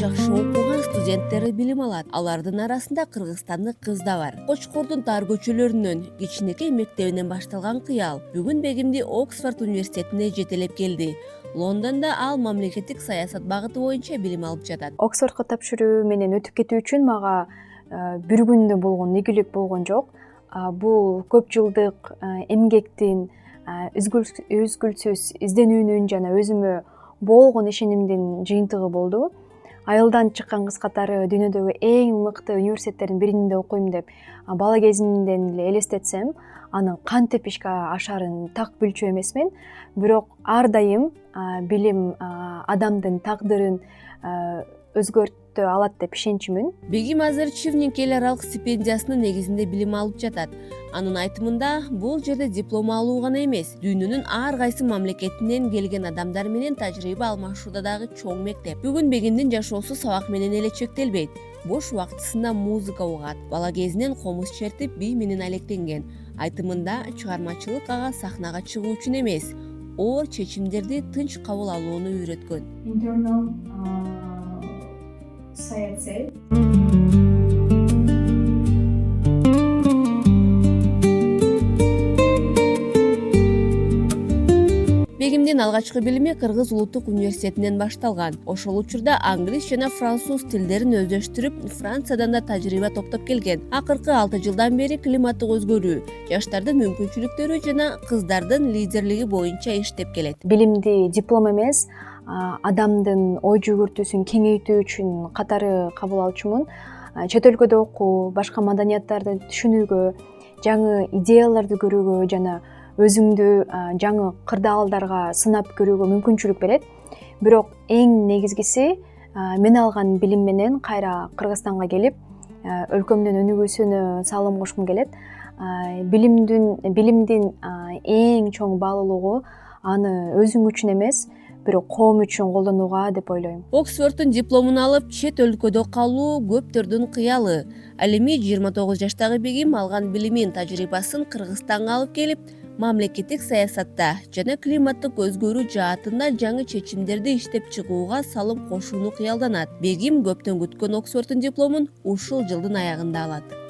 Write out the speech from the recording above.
жакшы окуган студенттери билим алат. Алардын арасында кыргызстандык кыз да бар. Кочкордун тар көчөлөрүнөн кичинекей мектебинен башталган кыял бүгүн Бегимди Оксфорд университетине жетелеп келди. Лондондо ал мамлекеттик саясат багыты боюнча билим алып жатат. Оксфордко тапшыруу менен өтүп кетүү үчүн мага бир күндө болгон, ийгилик болгон жок. Бул көп жылдык эмгектин, үзгүлсүз изденүүнүн жана өзүмө болгон ишенимдин жыйынтыгы болду. Айылдан чыккан кыз катары дүйнөдөгү эң мыкты университеттердин биринде окуйм деп бала кезимден эле элестетсем, анын кантип ишке ашарын так билчү эмесмин. Бирок ар дайым билим адамдын тагдырын өзгөртө алат деп ишенчүмүн. Бегим азыр Чивнинг эл аралык стипендиясынын негизинде билим алып жатат. Анын айтымында, бул жерде диплом алуу гана эмес, дүйнөнүн ар кайсы мамлекетинен келген адамдар менен тажрыйба алмашууда дагы чоң мектеп. Бүгүн Бегимдин жашоосу сабак менен эле чектелбейт. Бош убактысында музыка угат. Бала кезинен комуз чертип, бий менен алектенген. Айтымында, чыгармачылык ага сахнага чыгуу үчүн эмес, оор чечимдерди тынч кабыл алууну үйрөткөн. Саясий. Бегимдин алгачкы билими Кыргыз улуттук университетинен башталган. Ошол учурда англис жана француз тилдерин өздөштүрүп, Франциядан да тажрыйба топтоп келген. Акыркы 6 жылдан бери климаттык өзгөрүү, жаштардын мүмкүнчүлүктөрү жана кыздардын лидерлиги боюнча иштеп келет. Билимди диплом эмес, адамдын ой жүгүртүүсүн кеңейтүү үчүн катары кабыл алчумун. Чет өлкөдө окуу, башка маданияттарды түшүнүүгө, жаңы идеяларды көрүүгө жана өзүңдү жаңы кырдаалдарга сынап көрүүгө мүмкүнчүлүк берет. Бирок эң негизгиси мен алган билим менен кайра Кыргызстанга келип, өлкөмдүн өнүгүүсүнө салым кошкум келет. Билимдин эң чоң баалуулугу аны өзүң үчүн эмес, бирок коом үчүн колдонууга деп ойлойм. Оксфорддун дипломун алып, чет өлкөдө калуу көптөрдүн кыялы. Ал эми 29 жаштагы Бегим алган билимин, тажрыйбасын Кыргызстанга алып келип, мамлекеттик саясатта жана климаттык өзгөрүү жаатында жаңы чечимдерди иштеп чыгууга салым кошууну кыялданат. Бегим көптөн күткөн Оксфорддун дипломун ушул жылдын аягында алат.